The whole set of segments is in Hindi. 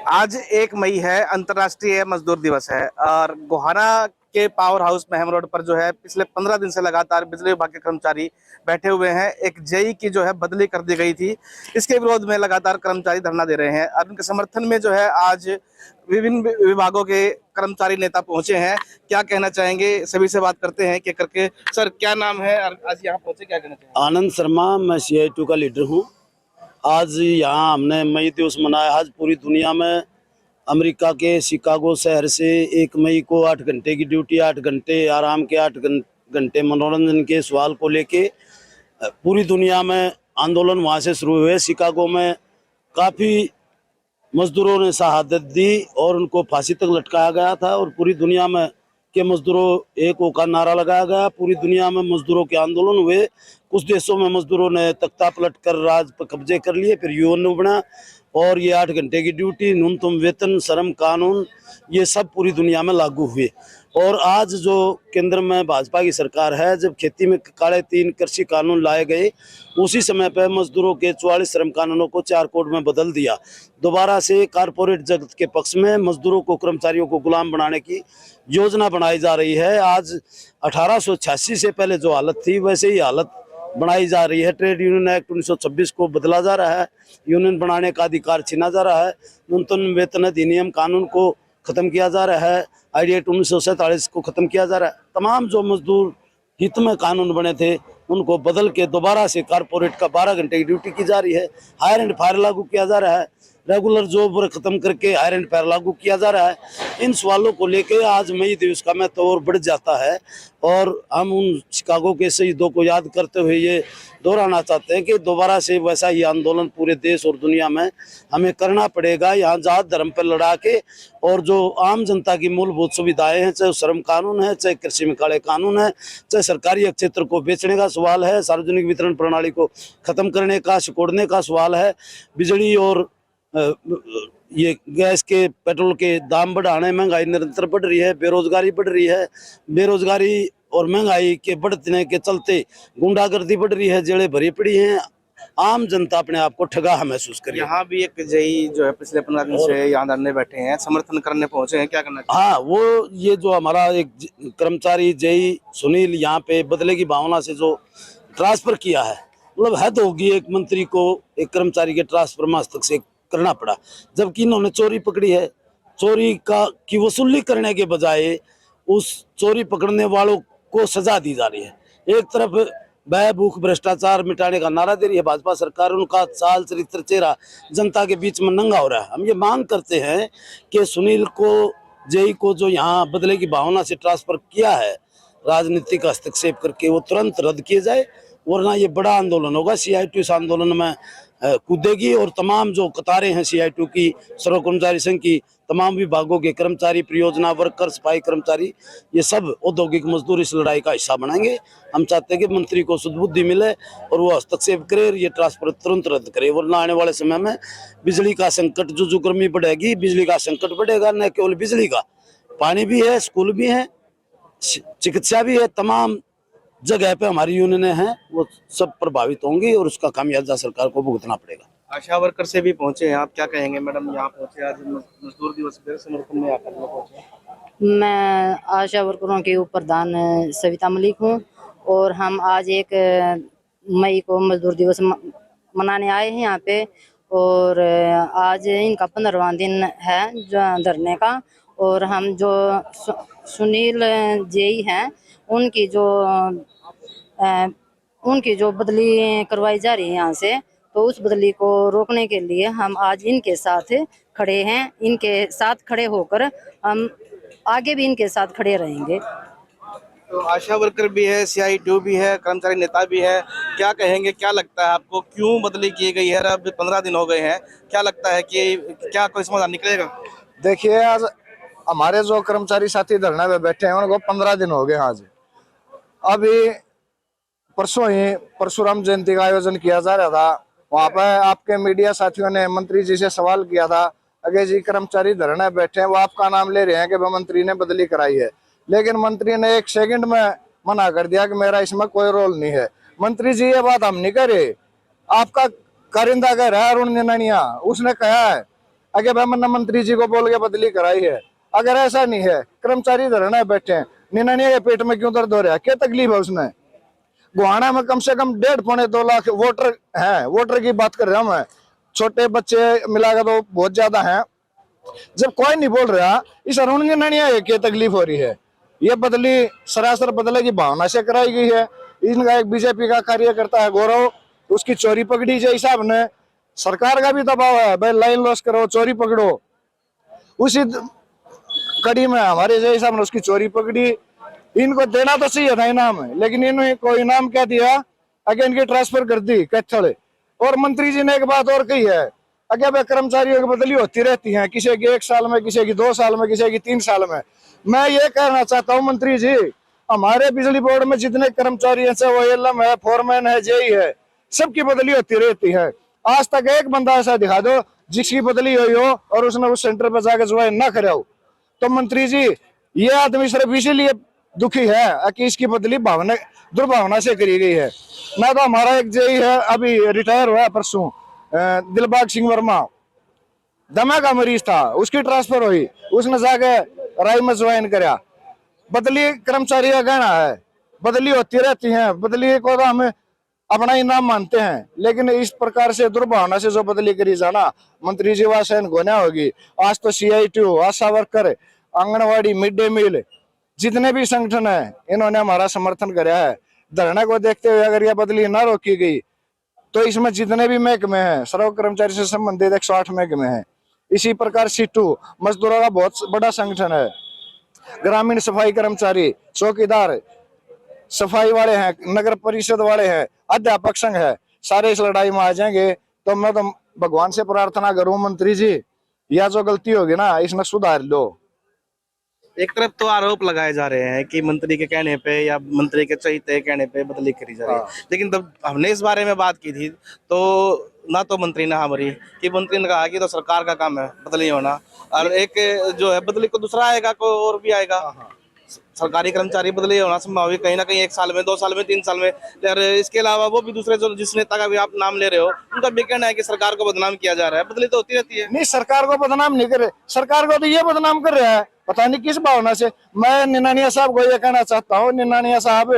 आज 1 मई है, अंतर्राष्ट्रीय मजदूर दिवस है और गोहाना के पावर हाउस महम रोड पर जो है पिछले 15 दिन से लगातार बिजली विभाग के कर्मचारी बैठे हुए हैं। एक जेई की जो है बदली कर दी गई थी, इसके विरोध में लगातार कर्मचारी धरना दे रहे हैं और उनके समर्थन में जो है आज विभिन्न विभागों के कर्मचारी नेता पहुंचे हैं। क्या कहना चाहेंगे, सभी से बात करते हैं कि करके। सर, क्या नाम है और आज यहाँ पहुंचे, क्या कहना चाहेंगे? आनंद शर्मा, मैं CI2 का लीडर हूँ। आज यहाँ हमने मई दिवस मनाया। आज पूरी दुनिया में अमेरिका के शिकागो शहर से 1 मई को 8 घंटे की ड्यूटी, 8 घंटे आराम के, 8 घंटे मनोरंजन के सवाल को लेके पूरी दुनिया में आंदोलन वहाँ से शुरू हुए। शिकागो में काफ़ी मजदूरों ने शहादत दी और उनको फांसी तक लटकाया गया था और पूरी दुनिया में के मजदूरों एक का नारा लगाया गया। पूरी दुनिया में मजदूरों के आंदोलन हुए। कुछ देशों में मजदूरों ने तख्ता पलट कर राज पर कब्जे कर लिए, फिर UN बना और ये 8 घंटे की ड्यूटी, न्यूनतम वेतन, श्रम कानून, ये सब पूरी दुनिया में लागू हुए। और आज जो केंद्र में भाजपा की सरकार है, जब खेती में काले 3 कृषि कानून लाए गए, उसी समय पर मजदूरों के 44 श्रम कानूनों को 4 कोड में बदल दिया। दोबारा से कारपोरेट जगत के पक्ष में मजदूरों को, कर्मचारियों को गुलाम बनाने की योजना बनाई जा रही है। आज 1886 से पहले जो हालत थी वैसे ही हालत बनाई जा रही है। ट्रेड यूनियन एक्ट 1926 को बदला जा रहा है, यूनियन बनाने का अधिकार छीना जा रहा है, न्यूनतम वेतन अधिनियम कानून को खत्म किया जा रहा है, ID एक्ट 1947 को खत्म किया जा रहा है। तमाम जो मजदूर हित में कानून बने थे उनको बदल के दोबारा से कारपोरेट का 12 घंटे की ड्यूटी की जा रही है। हायर एंड फायर लागू किया जा रहा है, रेगुलर जॉब खत्म करके हायर एंड फायर लागू किया जा रहा है। इन सवालों को लेकर आज मई दिवस का महत्व और बढ़ जाता है और हम उन शिकागो के शहीदों को याद करते हुए ये दोहराना चाहते हैं कि दोबारा से वैसा ही आंदोलन पूरे देश और दुनिया में हमें करना पड़ेगा। यहाँ जात धर्म पर लड़ा के और जो आम जनता की मूलभूत सुविधाएं हैं, चाहे श्रम कानून है, चाहे कृषि में काले कानून है, चाहे सरकारी क्षेत्र को बेचने का सवाल है, सार्वजनिक वितरण प्रणाली को खत्म करने का, सिकोड़ने का सवाल है, बिजली और ये गैस के, पेट्रोल के दाम बढ़ाने, महंगाई निरंतर बढ़ रही है, बेरोजगारी बढ़ रही है, बेरोजगारी और महंगाई के बढ़ने के चलते गुंडागर्दी बढ़ रही है, जेलें भरी पड़ी हैं, आम जनता अपने आप को ठगा महसूस कर रही है। यहाँ भी एक जेई जो है पिछले 15 दिन से यहाँ धरने बैठे हैं, समर्थन करने पहुंचे हैं, क्या करना चाहिए? हाँ, वो ये जो हमारा एक कर्मचारी जेई सुनील यहाँ पे बदले की भावना से जो ट्रांसफर किया है, मतलब हद होगी एक मंत्री को एक कर्मचारी के ट्रांसफर मस्तक से करना पड़ा, जबकि इन्होंने चोरी पकड़ी है। चोरी की वसूली करने के बजाय उस चोरी पकड़ने वालों को सजा दी जा रही है। एक तरफ भय, भूख, भ्रष्टाचार मिटाने का नारा दे रही है भाजपा सरकार, उनका चाल चरित्र चेहरा जनता के बीच में नंगा हो रहा है। हम ये मांग करते हैं कि सुनील को, जेई को जो यहाँ बदले की भावना से ट्रांसफर किया है राजनीतिक हस्तक्षेप करके, वो तुरंत रद्द किए जाए, वरना ये बड़ा आंदोलन होगा। CI2 इस आंदोलन में कूदेगी और तमाम जो कतारें हैं CI2 की, सर्व कर्मचारी संघ की, तमाम विभागों के कर्मचारी, परियोजना वर्कर, सफाई कर्मचारी, ये सब औद्योगिक मजदूर इस लड़ाई का हिस्सा बनेंगे। हम चाहते हैं कि मंत्री को सुदबुद्धि मिले और वो हस्तक्षेप करे और ये ट्रांसफर तुरंत रद्द करे, वरना आने वाले समय में बिजली का संकट, जो गर्मी बढ़ेगी, बिजली का संकट बढ़ेगा। न केवल बिजली का, पानी भी है, स्कूल भी है, चिकित्सा भी है, तमाम जगह पे हमारी यूनियनें हैं, वो सब प्रभावित होंगी और उसका खामियाजा सरकार को भुगतना पड़ेगा। आशा वर्कर से भी पहुंचे हैं, आप क्या कहेंगे मैडम? यहाँ पहुंचे आज मजदूर दिवस के समर्थन में आकर पहुंचे। मैं आशा वर्करों के उप प्रधान सविता मलिक हूँ और हम आज 1 मई को मजदूर दिवस मनाने आए हैं यहाँ पे। और आज इनका 15वां दिन है जो धरने का। और हम जो सुनील जेई हैं उनकी जो बदली करवाई जा रही है यहाँ से, तो उस बदली को रोकने के लिए हम आज इनके साथ खड़े हैं। इनके साथ खड़े होकर हम आगे भी इनके साथ खड़े रहेंगे। तो आशा वर्कर भी है, CI2 भी है, कर्मचारी नेता भी है, क्या कहेंगे? क्या लगता है आपको, क्यों बदली की गई है? अब 15 दिन हो गए हैं, क्या लगता है कि क्या कोई समाधान निकलेगा? देखिए, आज हमारे जो कर्मचारी साथी धरना पे बैठे हैं उनको 15 दिन हो गए। आज अभी परसों ही परशुराम जयंती का आयोजन किया जा रहा था, वहाँ पर आपके मीडिया साथियों ने मंत्री जी से सवाल किया था, अगे जी कर्मचारी धरना बैठे हैं, वो आपका नाम ले रहे हैं कि मंत्री ने बदली कराई है, लेकिन मंत्री ने 1 सेकंड में मना कर दिया कि मेरा इसमें कोई रोल नहीं है। मंत्री जी, ये बात हम नहीं करे, आपका कारिंदा कह रहा है अरुण निनानिया, उसने कहा है अगर भाई मैंने मंत्री जी को बोल के बदली कराई है। अगर ऐसा नहीं है, कर्मचारी धरना बैठे हैं, निनानिया के पेट में क्यों दर्द हो रहा है, क्या तकलीफ है उसने? गोहाना में कम से कम 1.5-2 लाख वोटर हैं, वोटर की बात कर रहा हूं मैं, छोटे बच्चे मिलाकर तो बहुत ज्यादा हैं। जब कोई नहीं बोल रहा, इस अरुण निनानिया की तकलीफ हो रही है। ये बदली सरासर बदले की भावना से कराई गई है। इनका एक बीजेपी का कार्यकर्ता है गौरव, उसकी चोरी पकड़ी जो हिसाब ने, सरकार का भी दबाव है भाई लाइन लॉस करो, चोरी पकड़ो। उसी कड़ी में हमारे जय साहब ने उसकी चोरी पकड़ी। इनको देना तो चाहिए था इनाम, लेकिन इन्होंने कोई इनाम क्या दिया, आगे इनकी ट्रांसफर कर दी कैथल। और मंत्री जी ने एक बात और कही है, अगर भाई कर्मचारियों की बदली होती रहती है, किसी की 1 साल में, किसी की 2 साल में, किसी की 3 साल में। मैं ये कहना चाहता हूँ मंत्री जी, हमारे बिजली बोर्ड में जितने कर्मचारी हैं, चाहे वो एलएम है, फोरमैन है, जेई है, सबकी बदली होती रहती है। आज तक एक बंदा ऐसा दिखा दो जिसकी बदली हुई हो और उसने उस सेंटर पर जाकर ज्वाइन ना करे हो। तो मंत्री जी, ये आदमी सिर्फ इसीलिए दुखी है कि इसकी बदली भावना दुर्भावना से करी गई है। ना तो हमारा एक जेई है, अभी रिटायर हुआ परसों, दिलबाग सिंह वर्मा, दमा का मरीज था, उसकी ट्रांसफर हुई, उसने जाके राय में ज्वाइन कराया। बदली कर्मचारी का कहना है, बदली होती रहती है, बदली को तो हमें अपना इनाम मानते हैं, लेकिन इस प्रकार से दुर्भावना से जो बदली करी जाना, मंत्री जी वहां सहन गोना होगी। आज तो CITU, ASHA worker, anganwadi, mid day meal, जितने भी संगठन है, इन्होंने हमारा समर्थन कराया है। धरना को देखते हुए अगर यह बदली ना रोकी गई तो इसमें जितने भी महकमे हैं, सर्व कर्मचारी से संबंधित 108 महकमे हैं। इसी प्रकार सीटू मजदूरों का बहुत बड़ा संगठन है, ग्रामीण सफाई कर्मचारी, चौकीदार, सफाई वाले हैं, नगर परिषद वाले हैं, अध्यापक संघ है, सारे इस लड़ाई में आ जाएंगे। तो मैं तो भगवान से प्रार्थना करूं मंत्री जी, या जो गलती होगी ना इसमें सुधार लो। एक तरफ तो आरोप लगाए जा रहे हैं कि मंत्री के कहने पे या मंत्री के चहीते कहने पे बदली करी जा रही है, लेकिन तब हमने इस बारे में बात की थी तो ना तो मंत्री ने हमारी कि मंत्री ने कहा कि तो सरकार का काम है बदली होना, और एक जो है बदली को दूसरा आएगा, कोई और भी आएगा। सरकारी कर्मचारी बदली होना संभव है कहीं ना कहीं 1 साल में, 2 साल में, 3 साल में। और इसके अलावा वो भी दूसरे जो जिस नेता का भी आप नाम ले रहे हो, उनका भी कहना है कि सरकार को बदनाम किया जा रहा है। बदली तो होती रहती है। नहीं, सरकार को बदनाम नहीं कर रहे, सरकार को तो ये बदनाम कर रहा है, पता नहीं किस भावना से। मैं निनानिया साहब को ये कहना चाहता हूँ, निनानिया साहब,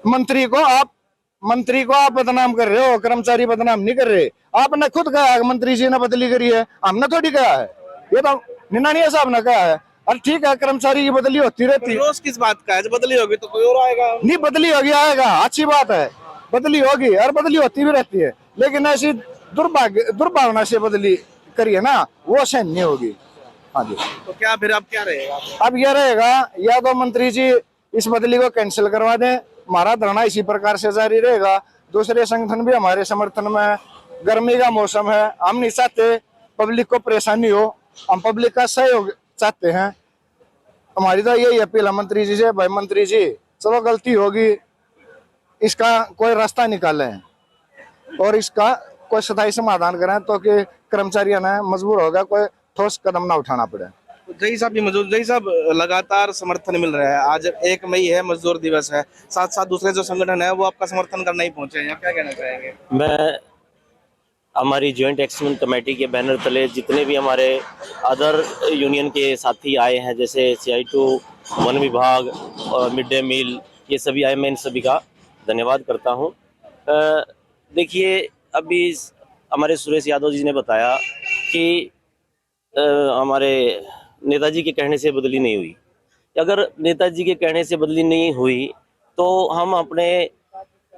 मंत्री को आप बदनाम कर रहे हो, कर्मचारी बदनाम नहीं कर रहे। आपने खुद कहा है मंत्री जी ने बदली करी है, हमने थोड़ी कहा है, ये तो निनानिया साहब ने कहा है। और ठीक है, कर्मचारी की बदली होती रहती है। रोज किस बात का है? जब बदली होगी तो कोई और आएगा। नहीं, बदली होगी आएगा, अच्छी बात है, बदली होगी और बदली होती भी रहती है, लेकिन ऐसी दुर्भावना से बदली करिए ना, वो सहन नहीं होगी। हाँ जी। तो क्या फिर अब क्या रहेगा? अब यह रहेगा, या तो मंत्री जी इस बदली को कैंसिल करवा दें, हमारा धरना इसी प्रकार से जारी रहेगा। दूसरे संगठन भी हमारे समर्थन में है। गर्मी का मौसम है, हम नहीं चाहते पब्लिक को परेशानी हो, हम पब्लिक का सहयोग चाहते हैं। हमारी तो यही अपील है मंत्री जी से, भाई मंत्री जी चलो गलती होगी, इसका कोई रास्ता निकालें और इसका कोई स्थायी समाधान करें, तो कि कर्मचारियों ने मजबूर होगा कोई ठोस कदम ना उठाना पड़े। जय साहब भी मौजूद। जय साहब, लगातार समर्थन मिल रहा है, आज 1 मई है, मजदूर दिवस है, साथ साथ दूसरे जो संगठन है वो आपका समर्थन करना ही पहुंचे हैं, क्या कहना चाहेंगे? मैं हमारी जॉइंट एक्शन कमेटी के बैनर तले जितने भी हमारे अदर यूनियन के साथी आए हैं, जैसे CITU, वन विभाग और मिड डे मील, ये सभी आए, मैं इन सभी का धन्यवाद करता हूं। देखिए, अभी हमारे सुरेश यादव जी ने बताया कि हमारे नेताजी के कहने से बदली नहीं हुई। अगर नेताजी के कहने से बदली नहीं हुई तो हम अपने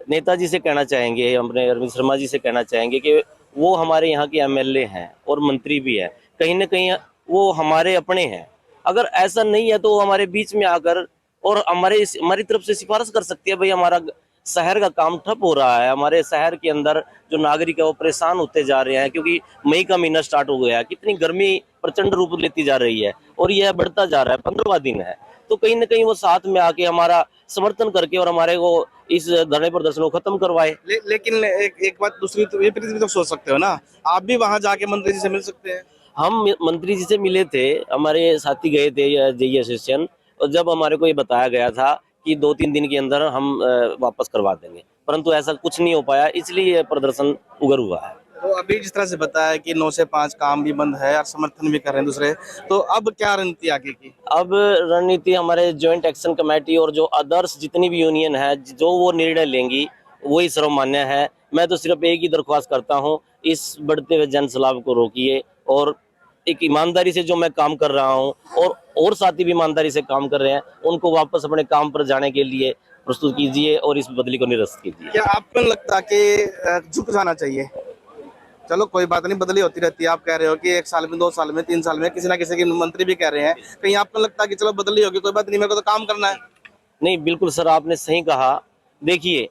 नेताजी से कहना चाहेंगे, अपने अरविंद शर्मा जी से कहना चाहेंगे कि वो हमारे यहाँ के MLA हैं और मंत्री भी हैं, कहीं ना कहीं वो हमारे अपने हैं। अगर ऐसा नहीं है तो वो हमारे बीच में आकर और हमारी तरफ से सिफारिश कर सकती है, भाई हमारा शहर का काम ठप हो रहा है, हमारे शहर के अंदर जो नागरिक है वो परेशान होते जा रहे हैं, क्योंकि मई का महीना स्टार्ट हो गया है, कितनी गर्मी प्रचंड रूप लेती जा रही है और यह बढ़ता जा रहा है, 15वां दिन है। तो कहीं ना कहीं वो साथ में आके हमारा समर्थन करके और हमारे को इस धरने प्रदर्शन को खत्म करवाए। लेकिन एक बात दूसरी तो ये भी तो सोच सकते हो ना, आप भी वहां जाके मंत्री जी से मिल सकते हैं। हम मंत्री जी से मिले थे, हमारे साथी गए थे जेई एसोसिएशन, और जब हमारे को ये बताया गया था कि 2-3 दिन के अंदर हम वापस करवा देंगे, परंतु ऐसा कुछ नहीं हो पाया, इसलिए ये प्रदर्शन उग्र हुआ है। तो अभी जिस तरह से बताया कि 9 से 5 काम भी बंद है और समर्थन भी कर रहे हैं दूसरे, तो अब क्या रणनीति आगे की? अब रणनीति हमारे ज्वाइंट एक्शन कमेटी और जो अदर्स जितनी भी यूनियन है जो वो निर्णय लेंगी वही सर्वमान्य है। मैं तो सिर्फ एक ही दरख्वास्त करता हूँ, इस बढ़ते हुए जन सैलाब को रोकिए और एक ईमानदारी से जो मैं काम कर रहा हूँ और साथी भी ईमानदारी से काम कर रहे हैं, उनको वापस अपने काम पर जाने के लिए प्रस्तुत कीजिए और इस बदली को निरस्त कीजिए। क्या आपको नहीं लगता कि झुक जाना चाहिए? चलो कोई बात नहीं, बदली होती रहती है। आप कह रहे हो कि 1 साल में, 2 साल में, 3 साल में, किसी ना किसी के मंत्री भी कह रहे हैं, कहीं आपको लगता है कि चलो बदली होगी, कोई बात नहीं, मेरे को तो काम करना है? नहीं, बिल्कुल सर, आपने सही कहा। देखिए,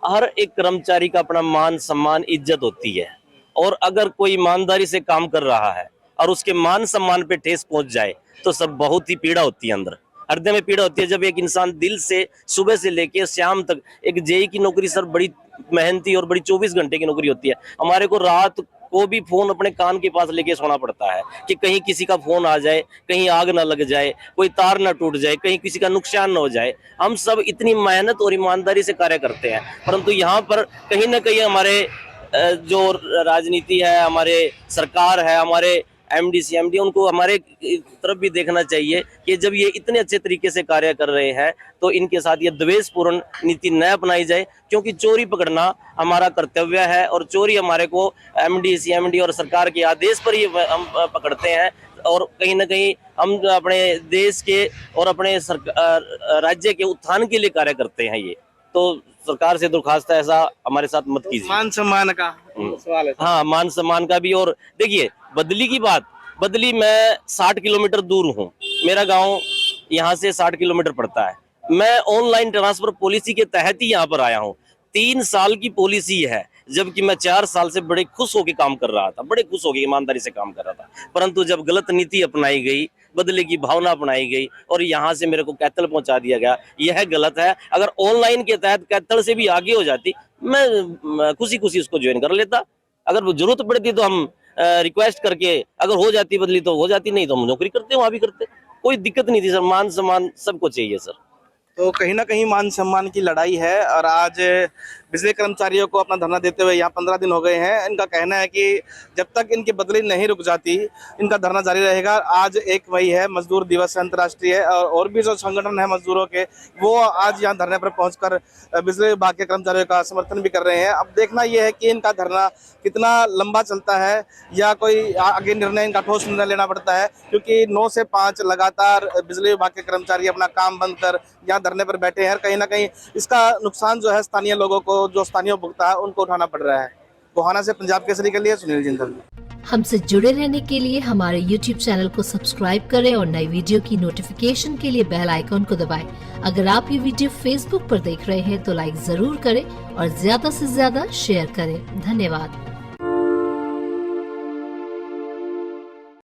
हर एक कर्मचारी का अपना मान सम्मान इज्जत होती है, और अगर कोई ईमानदारी से काम कर रहा है और उसके मान सम्मान पे ठेस पहुंच जाए तो सब बहुत ही पीड़ा होती है, अंदर हृदय में पीड़ा होती है। जब एक इंसान दिल से सुबह से लेके शाम तक, एक जेई की नौकरी सर बड़ी मेहनती और बड़ी 24 घंटे की नौकरी होती है। हमारे को रात को भी फोन अपने कान के पास लेके सोना पड़ता है कि कहीं किसी का फोन आ जाए, कहीं आग ना लग जाए, कोई तार ना टूट जाए, कहीं किसी का नुकसान ना हो जाए। हम सब इतनी मेहनत और ईमानदारी से कार्य करते हैं, परंतु यहाँ पर कहीं ना कहीं हमारे जो राजनीति है, हमारे सरकार है, हमारे एमडी सीएमडी, उनको हमारे तरफ भी देखना चाहिए कि जब ये इतने अच्छे तरीके से कार्य कर रहे हैं तो इनके साथ ये द्वेषपूर्ण नीति न अपनाई जाए, क्योंकि चोरी पकड़ना हमारा कर्तव्य है और चोरी हमारे को एमडी सीएमडी और सरकार के आदेश पर ही हम पकड़ते हैं, और कहीं ना कहीं हम अपने देश के और अपने राज्य के उत्थान के लिए कार्य करते हैं। ये तो सरकार से दरखास्त है, ऐसा हमारे साथ मत कीजिए। मान सम्मान का सवाल है। हाँ, मान सम्मान का भी। और देखिए, बदली की बात, बदली मैं 60 किलोमीटर दूर हूँ, मेरा गांव यहाँ से 60 किलोमीटर पड़ता है। मैं ऑनलाइन ट्रांसफर पॉलिसी के तहत ही यहाँ पर आया हूँ। 3 साल की पॉलिसी है, जबकि मैं 4 साल से बड़े खुश होकर काम कर रहा था, बड़े खुश होकर ईमानदारी से काम कर रहा था। परंतु जब गलत नीति अपनाई गई, बदले की भावना अपनाई गई और यहाँ से मेरे को कैथल पहुंचा दिया गया, यह गलत है। अगर ऑनलाइन के तहत कैथल से भी आगे हो जाती, मैं खुशी खुशी उसको ज्वाइन कर लेता। अगर जरूरत पड़ती तो हम रिक्वेस्ट करके, अगर हो जाती बदली तो हो जाती, नहीं तो हम नौकरी करते वहां भी करते, कोई दिक्कत नहीं थी सर। मान सम्मान सबको चाहिए सर। तो कहीं ना कहीं मान सम्मान की लड़ाई है, और आज बिजली कर्मचारियों को अपना धरना देते हुए यहाँ 15 दिन हो गए हैं। इनका कहना है कि जब तक इनकी बदली नहीं रुक जाती, इनका धरना जारी रहेगा। आज 1 मई है, मजदूर दिवस अंतर्राष्ट्रीय, और भी जो संगठन है मजदूरों के, वो आज यहाँ धरने पर पहुंचकर बिजली विभाग के कर्मचारियों का समर्थन भी कर रहे हैं। अब देखना यह है कि इनका धरना कितना लंबा चलता है या कोई आगे निर्णय, इनका ठोस निर्णय लेना पड़ता है, क्योंकि 9 से 5 लगातार बिजली विभाग के कर्मचारी अपना काम बंद कर यहाँ धरने पर बैठे हैं। कहीं ना कहीं इसका नुकसान जो है स्थानीय लोगों को, जो स्थानीय उपभोक्ता है, उनको उठाना पड़ रहा है। गोहाना से पंजाब केसरी के लिए सुनील जिंदल। हमसे जुड़े रहने के लिए हमारे YouTube चैनल को सब्सक्राइब करें और नई वीडियो की नोटिफिकेशन के लिए बेल आइकॉन को दबाएं। अगर आप ये वीडियो Facebook पर देख रहे हैं तो लाइक जरूर करें और ज्यादा से ज्यादा शेयर करें। धन्यवाद।